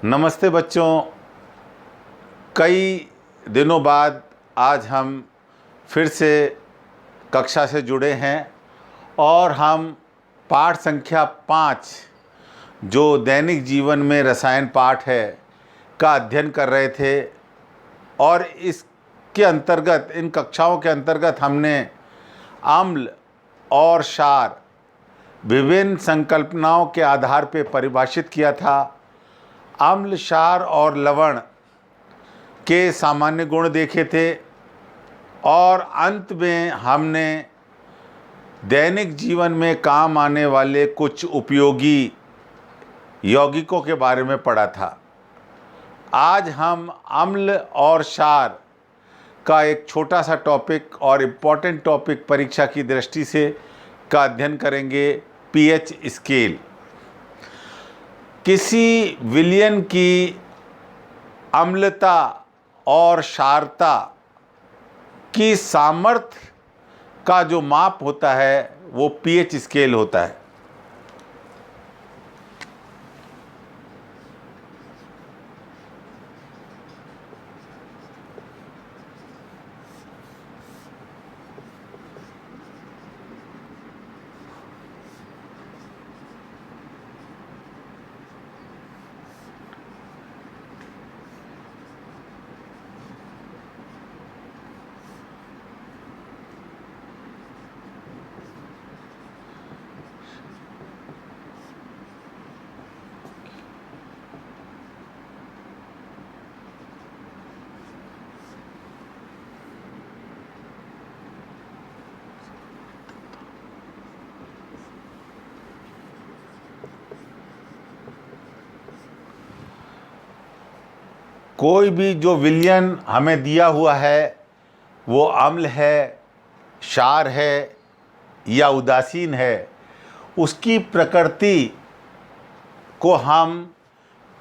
नमस्ते बच्चों। कई दिनों बाद आज हम फिर से कक्षा से जुड़े हैं और हम पाठ संख्या 5 जो दैनिक जीवन में रसायन पाठ है का अध्ययन कर रहे थे। और इसके अंतर्गत, इन कक्षाओं के अंतर्गत हमने अम्ल और क्षार विभिन्न संकल्पनाओं के आधार पर परिभाषित किया था। अम्ल, क्षार और लवण के सामान्य गुण देखे थे और अंत में हमने दैनिक जीवन में काम आने वाले कुछ उपयोगी यौगिकों के बारे में पढ़ा था। आज हम अम्ल और क्षार का एक छोटा सा टॉपिक और इम्पॉर्टेंट टॉपिक परीक्षा की दृष्टि से का अध्ययन करेंगे, पीएच स्केल। किसी विलयन की अम्लता और क्षारता की सामर्थ्य का जो माप होता है वो पीएच स्केल होता है। कोई भी जो विलयन हमें दिया हुआ है वो अम्ल है, क्षार है या उदासीन है, उसकी प्रकृति को हम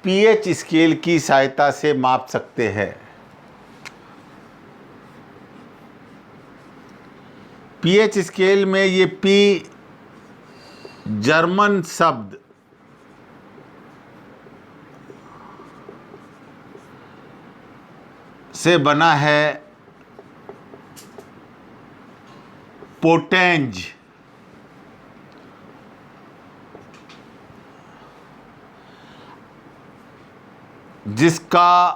पीएच स्केल की सहायता से माप सकते हैं। पीएच स्केल में ये पी जर्मन शब्द से बना है, पोटेंज, जिसका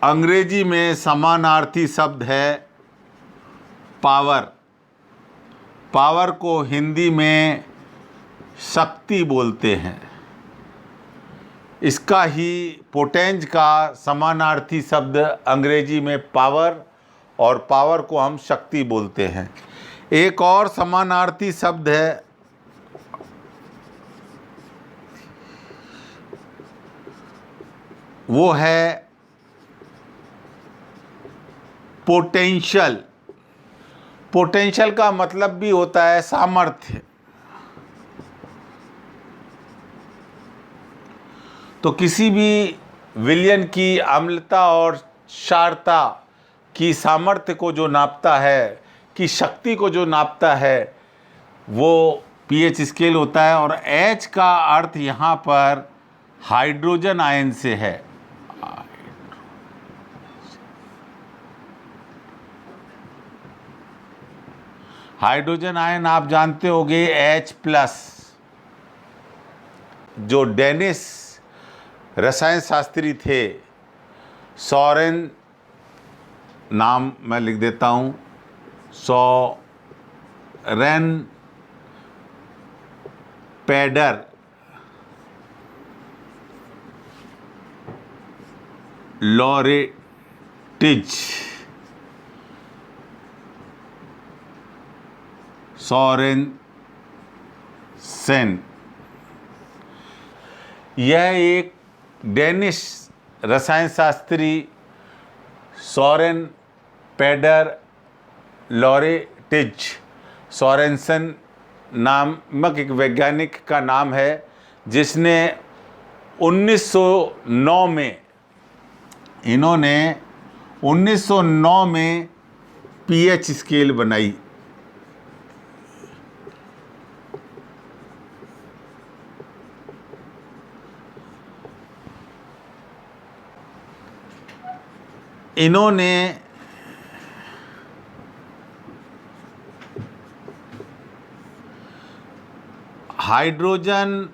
अंग्रेजी में समानार्थी शब्द है पावर। पावर को हिंदी में शक्ति बोलते हैं। इसका ही पोटेंज का समानार्थी शब्द अंग्रेजी में पावर, और पावर को हम शक्ति बोलते हैं। एक और समानार्थी शब्द है वो है पोटेंशियल। पोटेंशियल का मतलब भी होता है सामर्थ्य। तो किसी भी विलयन की अम्लता और क्षारता की सामर्थ्य को जो नापता है, की शक्ति को जो नापता है, वो पीएच स्केल होता है। और H का अर्थ यहाँ पर हाइड्रोजन आयन से है। हाइड्रोजन आयन आप जानते होंगे H+, जो डेनिश रसायन शास्त्री थे, सोरेन, नाम मैं लिख देता हूँ, सोरेन पेडर लॉरेटिज, सोरेनसेन, यह एक डेनिश रसायन शास्त्री सोरेन पेडर लॉरेटिज सोरेनसन नामक एक वैज्ञानिक का नाम है, जिसने 1909 में, इन्होंने 1909 में पीएच स्केल बनाई। इन्होंने हाइड्रोजन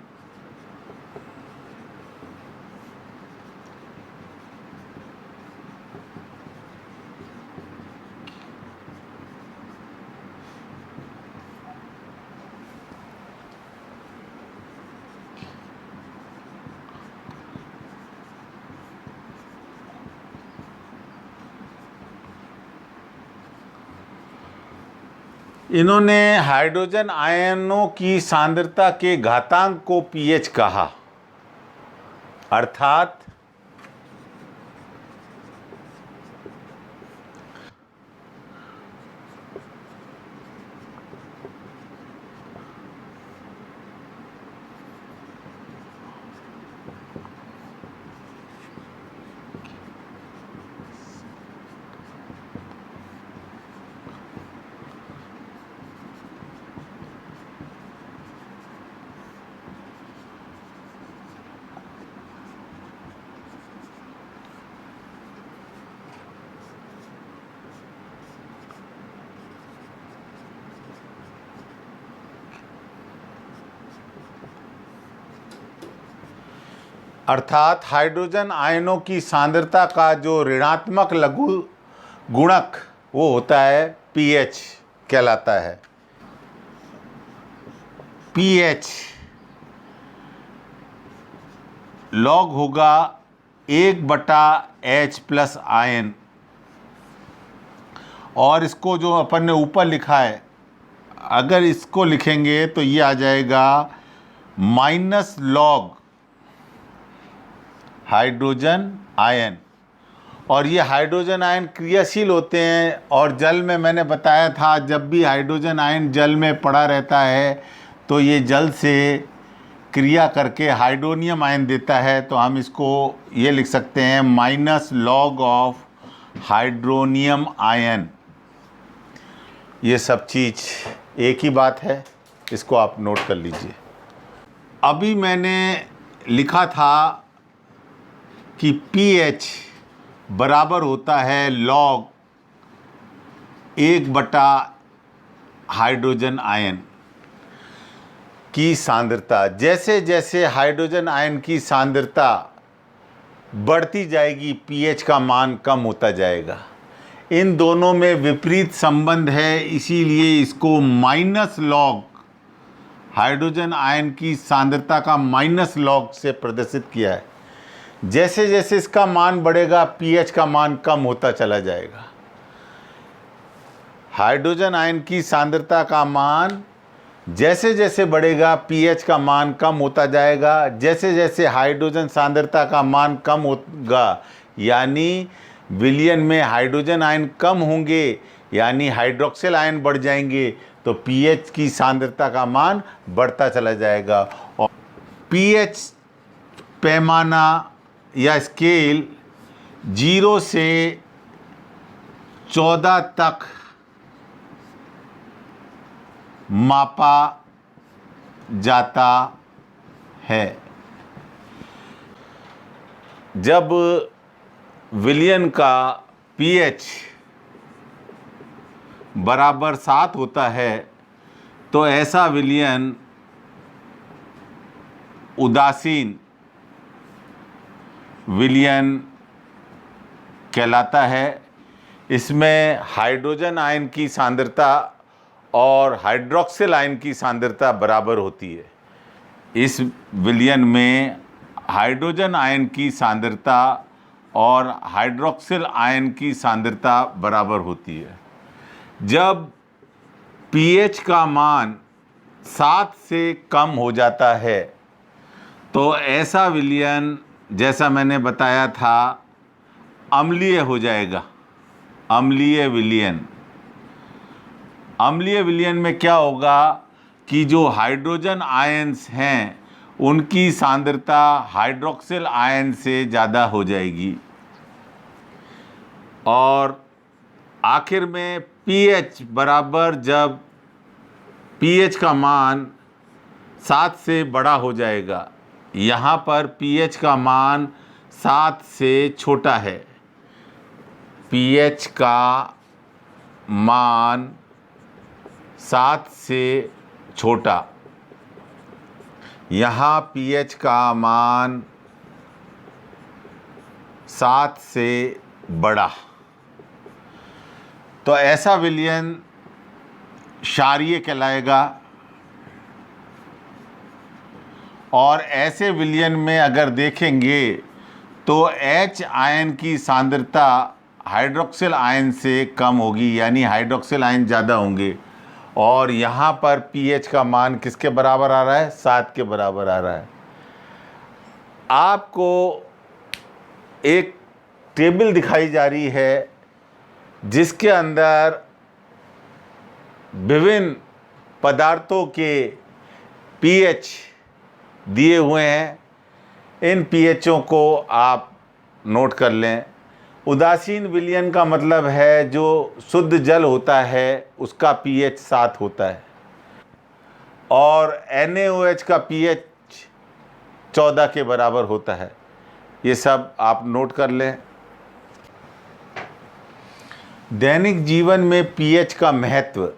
इन्होंने हाइड्रोजन आयनों की सांद्रता के घातांक को पीएच कहा, अर्थात हाइड्रोजन आयनों की सांद्रता का जो ऋणात्मक लघु गुणक वो होता है पीएच कहलाता है। पीएच लॉग होगा 1/H प्लस आयन, और इसको जो अपन ने ऊपर लिखा है अगर इसको लिखेंगे तो ये आ जाएगा माइनस लॉग हाइड्रोजन आयन। और ये हाइड्रोजन आयन क्रियाशील होते हैं, और जल में मैंने बताया था जब भी हाइड्रोजन आयन जल में पड़ा रहता है तो ये जल से क्रिया करके हाइड्रोनियम आयन देता है। तो हम इसको ये लिख सकते हैं minus log of hydronium ion. ये सब चीज़ एक ही बात है, इसको आप नोट कर लीजिए। अभी मैंने लिखा था कि pH बराबर होता है लॉग 1/, हाइड्रोजन आयन की सांद्रता। जैसे जैसे हाइड्रोजन आयन की सांद्रता बढ़ती जाएगी pH का मान कम होता जाएगा। इन दोनों में विपरीत संबंध है, इसीलिए इसको माइनस लॉग हाइड्रोजन आयन की सांद्रता का माइनस लॉग से प्रदर्शित किया है। जैसे जैसे इसका मान बढ़ेगा pH का मान कम होता चला जाएगा। हाइड्रोजन आयन की सांद्रता का मान जैसे जैसे बढ़ेगा pH का मान कम होता जाएगा। जैसे जैसे हाइड्रोजन सांद्रता का मान कम होगा यानी विलयन में हाइड्रोजन आयन कम होंगे, यानी हाइड्रोक्सिल आयन बढ़ जाएंगे, तो pH की सांद्रता का मान बढ़ता चला जाएगा। और pH पैमाना या स्केल 0 से 14 तक मापा जाता है। जब विलयन का pH बराबर 7 होता है तो ऐसा विलयन उदासीन विलयन कहलाता है। इसमें हाइड्रोजन आयन की सांद्रता और हाइड्रोक्सिल आयन की सांद्रता बराबर होती है। इस विलयन में हाइड्रोजन आयन की सांद्रता और हाइड्रोक्सिल आयन की सांद्रता बराबर होती है। जब pH का मान 7 से कम हो जाता है तो ऐसा विलयन, जैसा मैंने बताया था, अम्लीय हो जाएगा। अम्लीय विलयन। अम्लीय विलयन में क्या होगा कि जो हाइड्रोजन आयन्स हैं उनकी सांद्रता हाइड्रोक्सिल आयन से ज़्यादा हो जाएगी, और आखिर में pH बराबर, जब pH का मान 7 से बड़ा हो जाएगा, यहाँ पर pH का मान 7 से छोटा है, पीएच का मान 7 से छोटा, यहाँ पीएच का मान 7 से बड़ा, तो ऐसा विलयन क्षारीय कहलाएगा। और ऐसे विलयन में अगर देखेंगे तो H आयन की सांद्रता हाइड्रोक्सिल आयन से कम होगी, यानी हाइड्रोक्सिल आयन ज़्यादा होंगे। और यहाँ पर pH का मान किसके बराबर आ रहा है? 7 के बराबर आ रहा है। आपको एक टेबल दिखाई जा रही है जिसके अंदर विभिन्न पदार्थों के pH दिए हुए हैं। इन pHओं को आप नोट कर लें। उदासीन विलयन का मतलब है जो शुद्ध जल होता है उसका pH 7 होता है, और NaOH का pH 14 के बराबर होता है। ये सब आप नोट कर लें। दैनिक जीवन में pH का महत्व,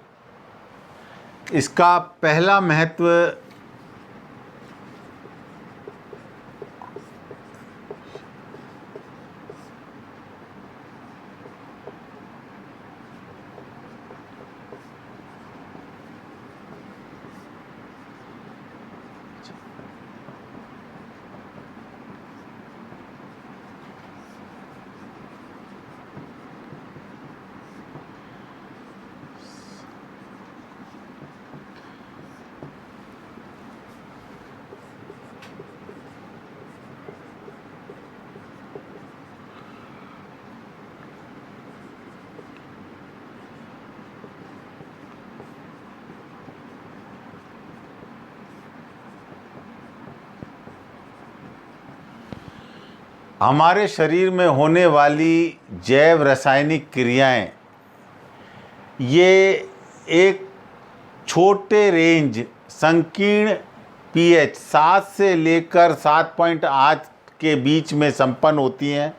इसका पहला महत्व हमारे शरीर में होने वाली जैव रासायनिक क्रियाएं, ये एक छोटे रेंज संकीर्ण pH 7 से लेकर 7.8 के बीच में संपन्न होती हैं।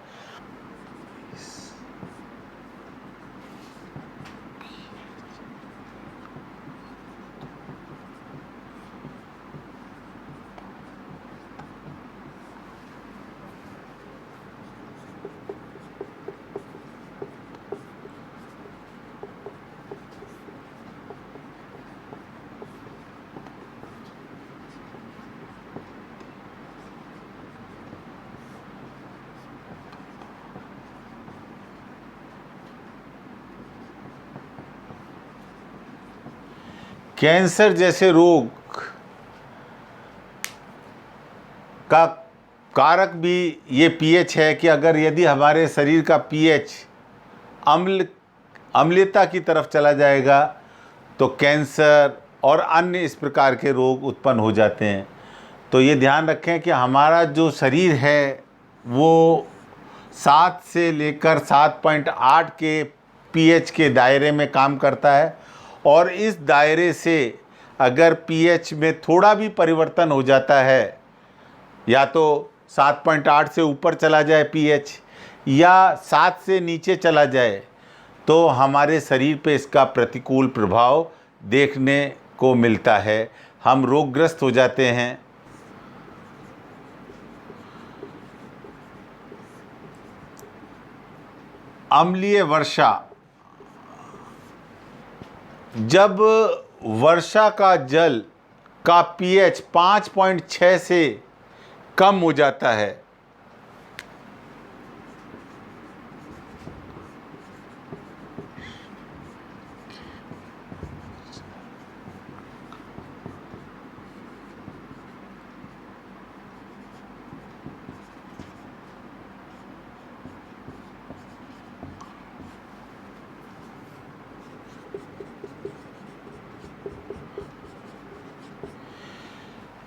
कैंसर जैसे रोग का कारक भी ये pH है कि अगर यदि हमारे शरीर का pH अम्लीयता की तरफ चला जाएगा तो कैंसर और अन्य इस प्रकार के रोग उत्पन्न हो जाते हैं। तो ये ध्यान रखें कि हमारा जो शरीर है वो 7 से लेकर 7.8 के pH के दायरे में काम करता है, और इस दायरे से अगर pH में थोड़ा भी परिवर्तन हो जाता है, या तो 7.8 से ऊपर चला जाए pH या 7 से नीचे चला जाए, तो हमारे शरीर पे इसका प्रतिकूल प्रभाव देखने को मिलता है, हम रोगग्रस्त हो जाते हैं। अम्लीय वर्षा, जब वर्षा का जल का pH 5.6 से कम हो जाता है,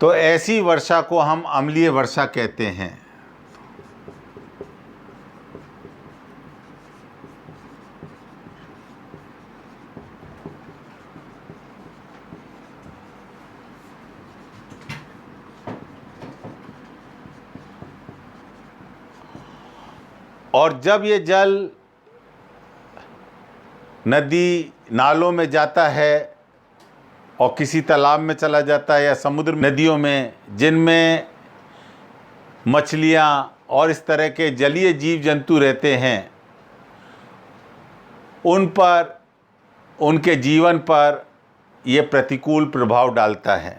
तो ऐसी वर्षा को हम अम्लीय वर्षा कहते हैं। और जब ये जल नदी नालों में जाता है और किसी तालाब में चला जाता है या समुद्र नदियों में, जिनमें मछलियाँ और इस तरह के जलीय जीव जंतु रहते हैं, उन पर, उनके जीवन पर ये प्रतिकूल प्रभाव डालता है।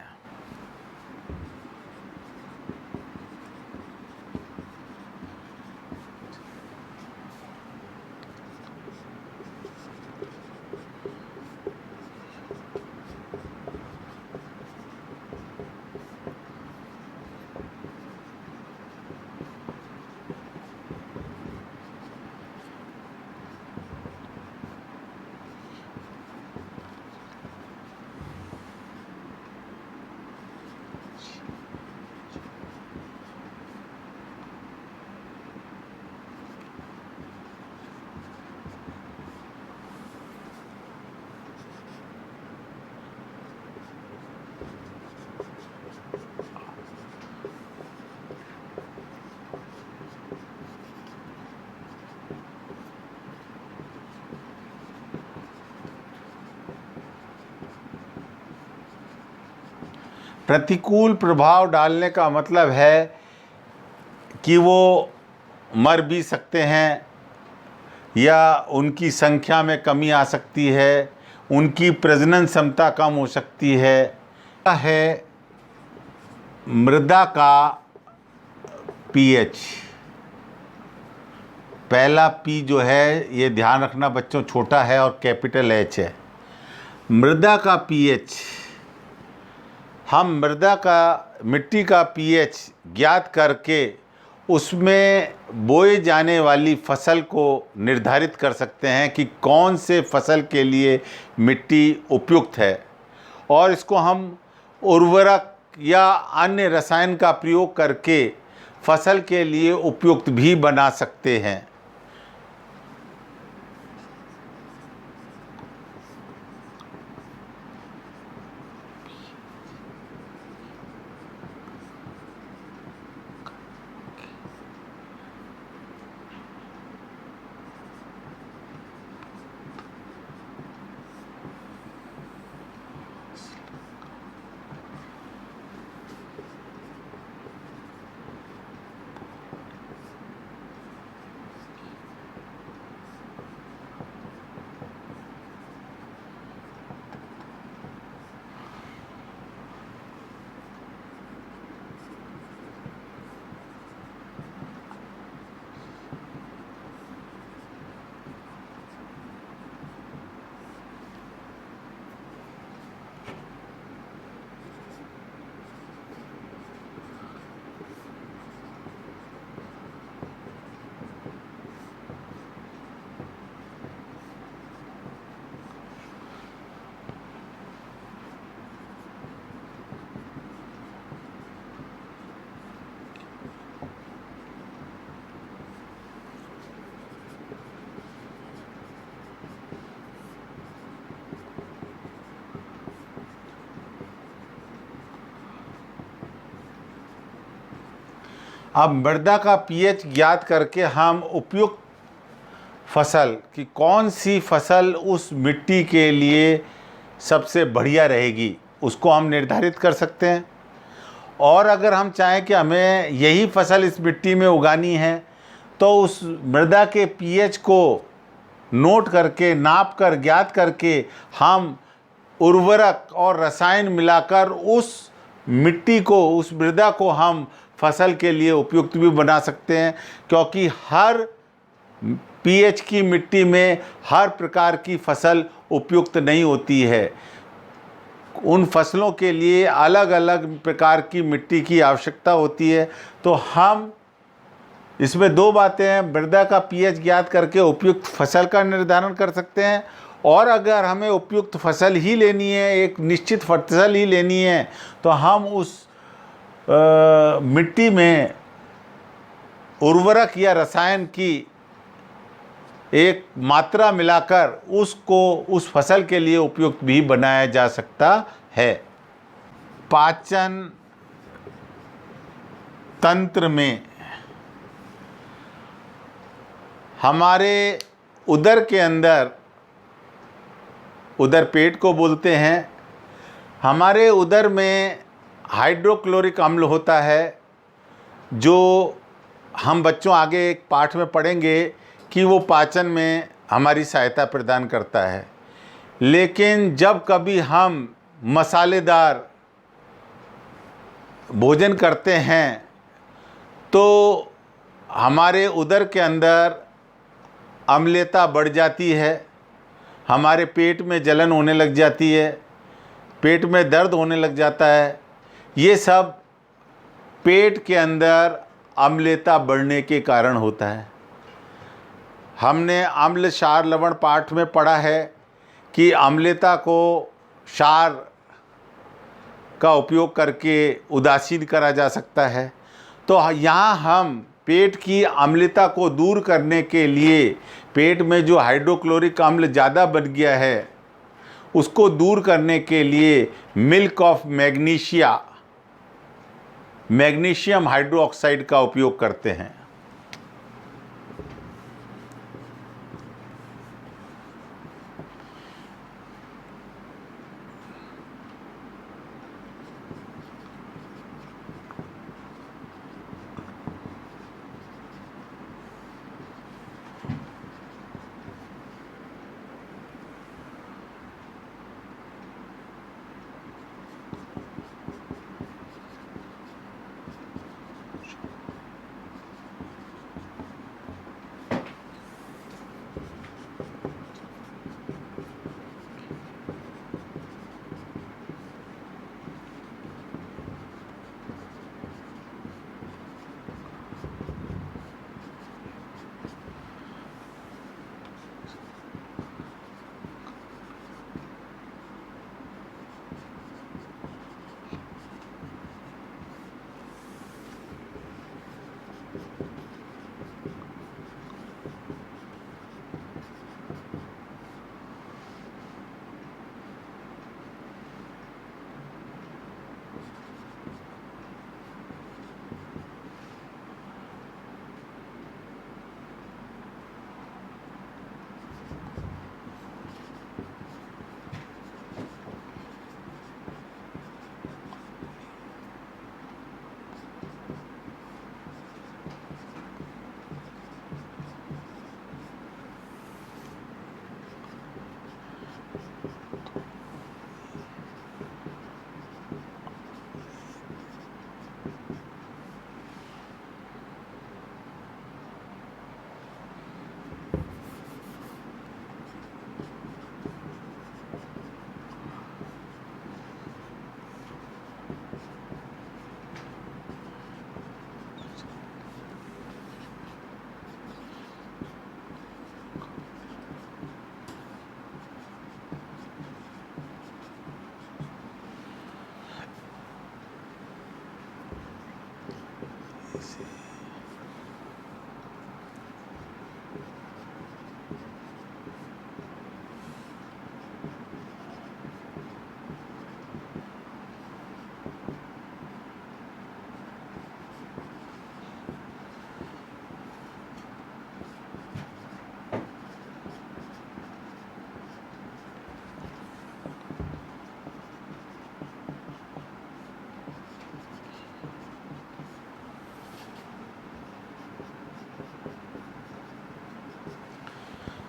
प्रतिकूल प्रभाव डालने का मतलब है कि वो मर भी सकते हैं या उनकी संख्या में कमी आ सकती है, उनकी प्रजनन क्षमता कम हो सकती है मृदा का पीएच। पहला पी जो है, ये ध्यान रखना बच्चों, छोटा है और कैपिटल एच है। मृदा का पीएच, हम मृदा का, मिट्टी का पीएच ज्ञात करके उसमें बोए जाने वाली फसल को निर्धारित कर सकते हैं कि कौन से फसल के लिए मिट्टी उपयुक्त है, और इसको हम उर्वरक या अन्य रसायन का प्रयोग करके फसल के लिए उपयुक्त भी बना सकते हैं। अब मृदा का पीएच ज्ञात करके हम उपयुक्त फसल कि कौन सी फसल उस मिट्टी के लिए सबसे बढ़िया रहेगी, उसको हम निर्धारित कर सकते हैं। और अगर हम चाहें कि हमें यही फसल इस मिट्टी में उगानी है, तो उस मृदा के पीएच को नोट करके, नाप कर, ज्ञात करके हम उर्वरक और रसायन मिलाकर उस मिट्टी को, उस मृदा को हम फसल के लिए उपयुक्त भी बना सकते हैं। क्योंकि हर पीएच की मिट्टी में हर प्रकार की फसल उपयुक्त नहीं होती है, उन फसलों के लिए अलग अलग प्रकार की मिट्टी की आवश्यकता होती है। तो हम इसमें दो बातें हैं, मृदा का पीएच ज्ञात करके उपयुक्त फसल का निर्धारण कर सकते हैं, और अगर हमें उपयुक्त फसल ही लेनी है, एक निश्चित फसल ही लेनी है, तो हम उस मिट्टी में उर्वरक या रसायन की एक मात्रा मिलाकर उसको उस फसल के लिए उपयुक्त भी बनाया जा सकता है। पाचन तंत्र में हमारे उदर के अंदर उदर पेट को बोलते हैं। हमारे उदर में हाइड्रोक्लोरिक अम्ल होता है, जो हम बच्चों आगे एक पाठ में पढ़ेंगे कि वो पाचन में हमारी सहायता प्रदान करता है। लेकिन जब कभी हम मसालेदार भोजन करते हैं तो हमारे उदर के अंदर अम्लता बढ़ जाती है, हमारे पेट में जलन होने लग जाती है, पेट में दर्द होने लग जाता है। ये सब पेट के अंदर अम्लता बढ़ने के कारण होता है। हमने अम्ल क्षार लवण पाठ में पढ़ा है कि अम्लता को क्षार का उपयोग करके उदासीन करा जा सकता है। तो यहाँ हम पेट की अम्लता को दूर करने के लिए, पेट में जो हाइड्रोक्लोरिक अम्ल ज़्यादा बन गया है उसको दूर करने के लिए मिल्क ऑफ मैग्नीशियम हाइड्रोक्साइड का उपयोग करते हैं।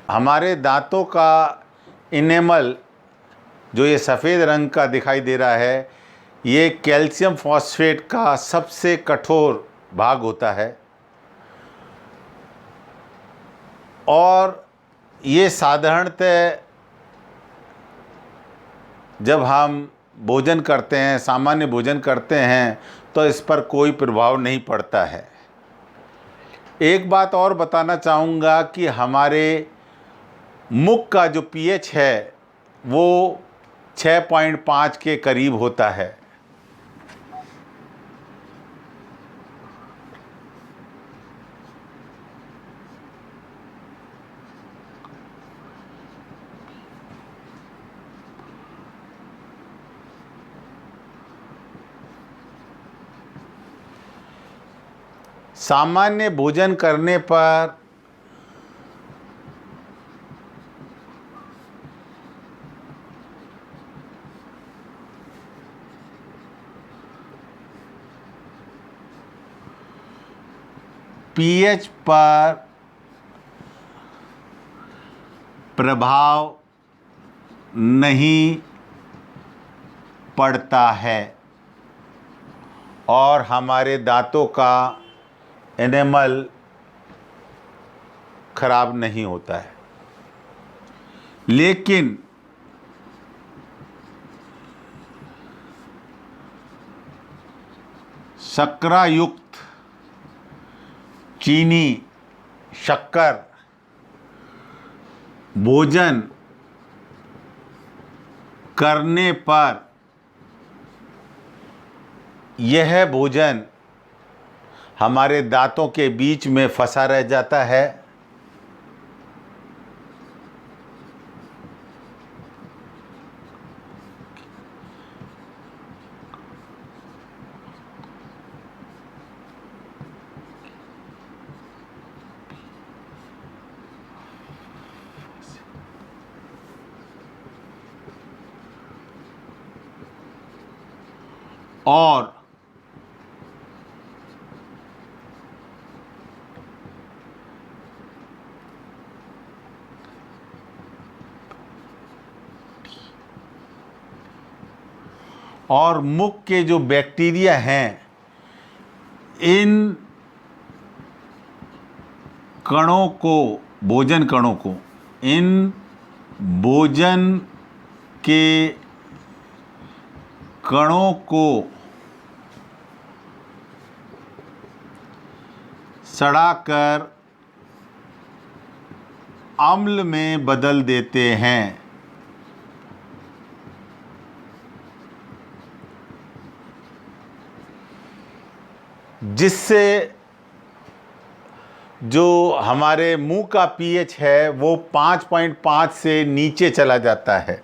हमारे दांतों का इनेमल जो ये सफ़ेद रंग का दिखाई दे रहा है, ये कैल्शियम फॉस्फेट का सबसे कठोर भाग होता है और ये साधारणतः जब हम भोजन करते हैं, सामान्य भोजन करते हैं, तो इस पर कोई प्रभाव नहीं पड़ता है। एक बात और बताना चाहूँगा कि हमारे मुख का जो पीएच है वो 6.5 के करीब होता है। सामान्य भोजन करने पर पीएच पर प्रभाव नहीं पड़ता है और हमारे दांतों का एनेमल खराब नहीं होता है। लेकिन शर्करायुक्त चीनी, शक्कर भोजन करने पर यह भोजन हमारे दांतों के बीच में फंसा रह जाता है और मुख के जो बैक्टीरिया हैं, इन कणों को, भोजन कणों को, इन भोजन के कणों को सड़ाकर अम्ल में बदल देते हैं, जिससे जो हमारे मुंह का पीएच है वो 5.5 से नीचे चला जाता है।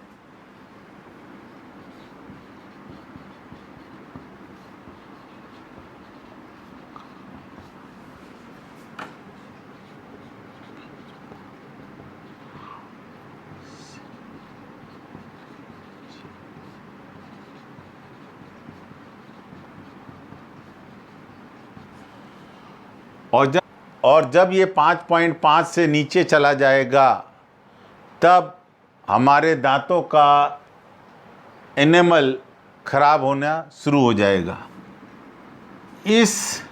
और जब ये 5.5 से नीचे चला जाएगा तब हमारे दांतों का एनेमल खराब होना शुरू हो जाएगा। इस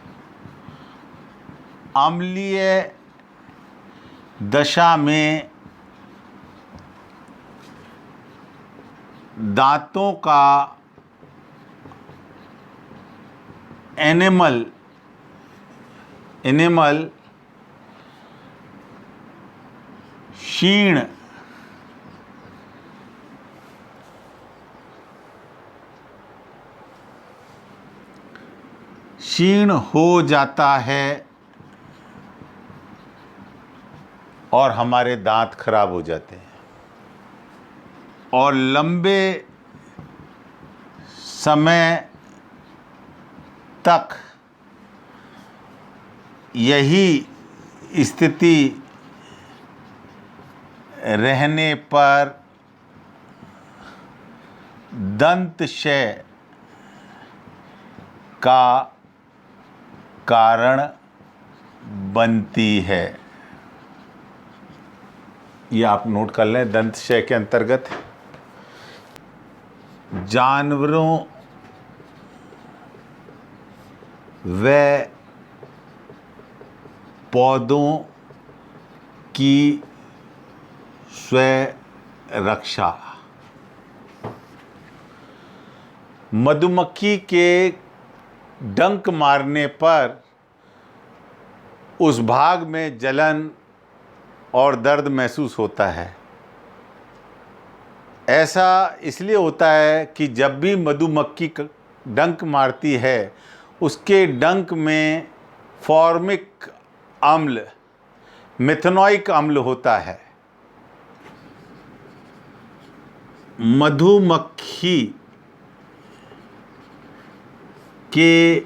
अम्लीय दशा में दांतों का एनेमल क्षीण हो जाता है और हमारे दांत खराब हो जाते हैं और लंबे समय तक यही स्थिति रहने पर दंतक्षय का कारण बनती है। ये आप नोट कर लें। दंतक्षय के अंतर्गत जानवरों व पौधों की स्वरक्षा। मधुमक्खी के डंक मारने पर उस भाग में जलन और दर्द महसूस होता है। ऐसा इसलिए होता है कि जब भी मधुमक्खी डंक मारती है उसके डंक में फॉर्मिक अम्ल, मेथनोइक अम्ल होता है। मधुमक्खी के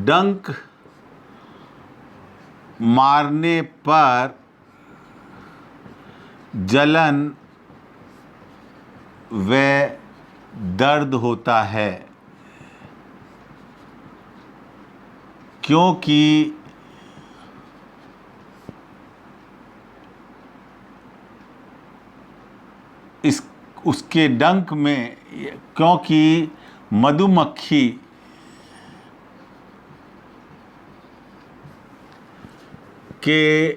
डंक मारने पर जलन व दर्द होता है क्योंकि इस उसके डंक में, क्योंकि मधुमक्खी के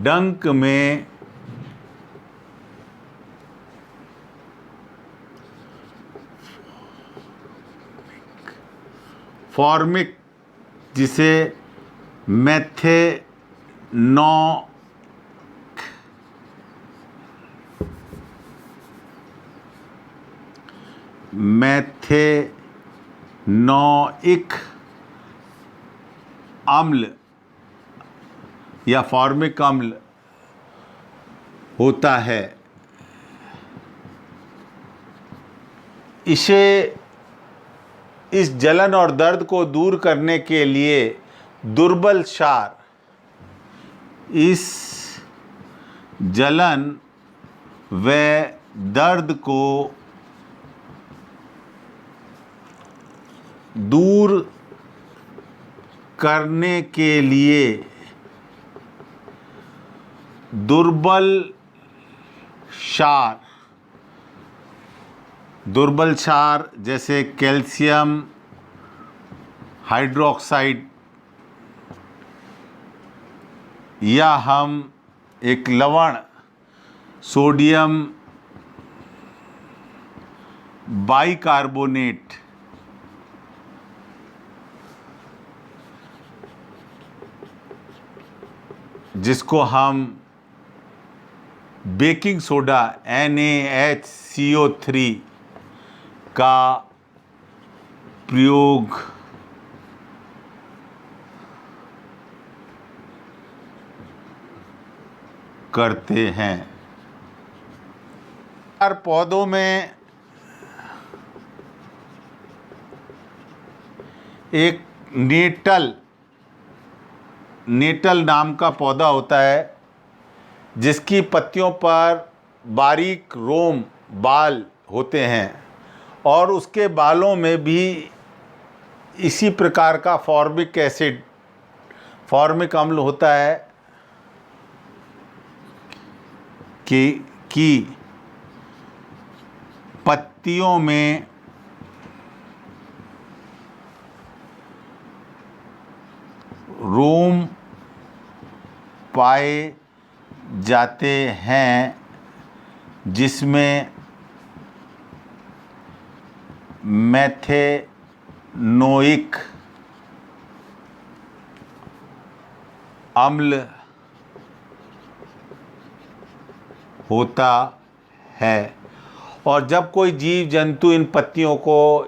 डंक में फॉर्मिक, जिसे मैथेनोइक अम्ल या फॉर्मिक अम्ल होता है, इस जलन और दर्द को दूर करने के लिए दुर्बल क्षार इस जलन व दर्द को दूर करने के लिए दुर्बल क्षार जैसे कैल्शियम हाइड्रोक्साइड, या हम एक लवण सोडियम बाइकार्बोनेट, जिसको हम बेकिंग सोडा NaHCO3 का प्रयोग करते हैं। हर पौधों में एक नेटल नाम का पौधा होता है, जिसकी पत्तियों पर बारीक रोम बाल होते हैं और उसके बालों में भी इसी प्रकार का फॉर्मिक अम्ल होता है कि पत्तियों में रोम पाए जाते हैं, जिसमें मैथेनोइक अम्ल होता है। और जब कोई जीव जंतु इन पत्तियों को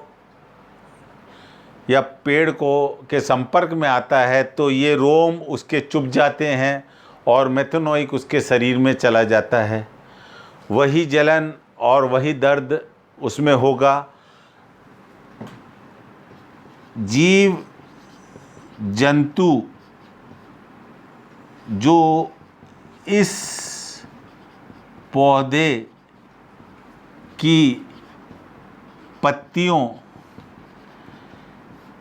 या पेड़ को के संपर्क में आता है तो ये रोम उसके चुभ जाते हैं और मैथेनोइक उसके शरीर में चला जाता है। वही जलन और वही दर्द उसमें होगा। जीव जंतु जो इस पौधे की पत्तियों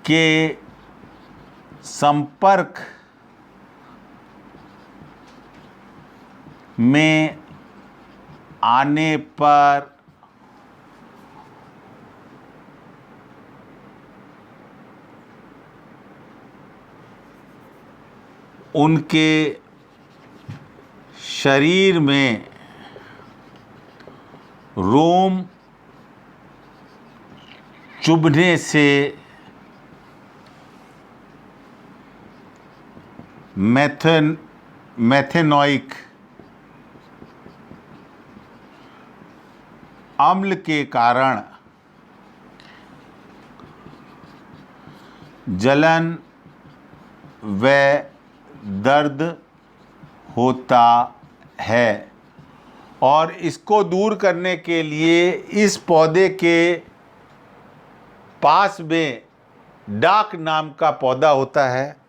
के संपर्क में आने पर उनके शरीर में रोम चुभने से मैथेनोइक अम्ल के कारण जलन व दर्द होता है। और इसको दूर करने के लिए इस पौधे के पास में डाक नाम का पौधा होता है।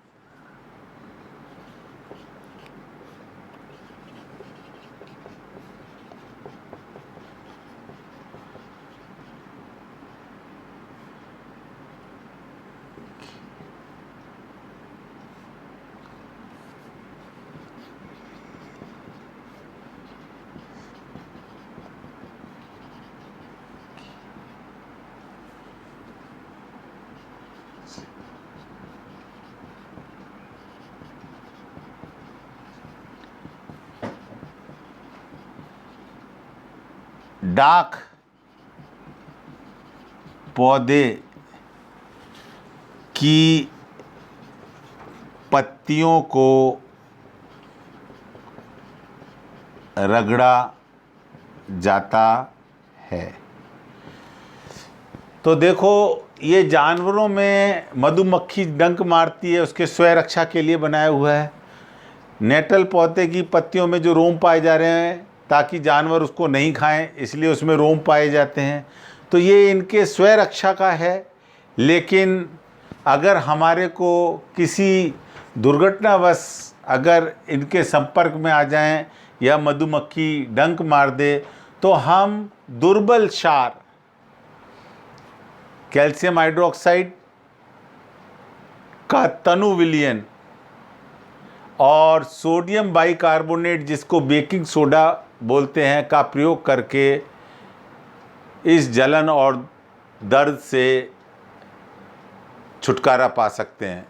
डाक पौधे की पत्तियों को रगड़ा जाता है। तो देखो, ये जानवरों में मधुमक्खी डंक मारती है, उसके स्वयं रक्षा के लिए बनाया हुआ है। नेटल पौधे की पत्तियों में जो रोम पाए जा रहे हैं ताकि जानवर उसको नहीं खाएं, इसलिए उसमें रोम पाए जाते हैं। तो ये इनके स्वयं रक्षा का है। लेकिन अगर हमारे को किसी दुर्घटनावश अगर इनके संपर्क में आ जाएं या मधुमक्खी डंक मार दे, तो हम दुर्बल क्षार कैल्शियम हाइड्रोक्साइड का तनु विलयन और सोडियम बाइकार्बोनेट, जिसको बेकिंग सोडा बोलते हैं, का प्रयोग करके इस जलन और दर्द से छुटकारा पा सकते हैं।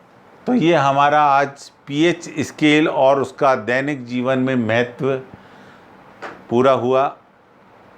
तो ये हमारा आज पीएच स्केल और उसका दैनिक जीवन में महत्व पूरा हुआ।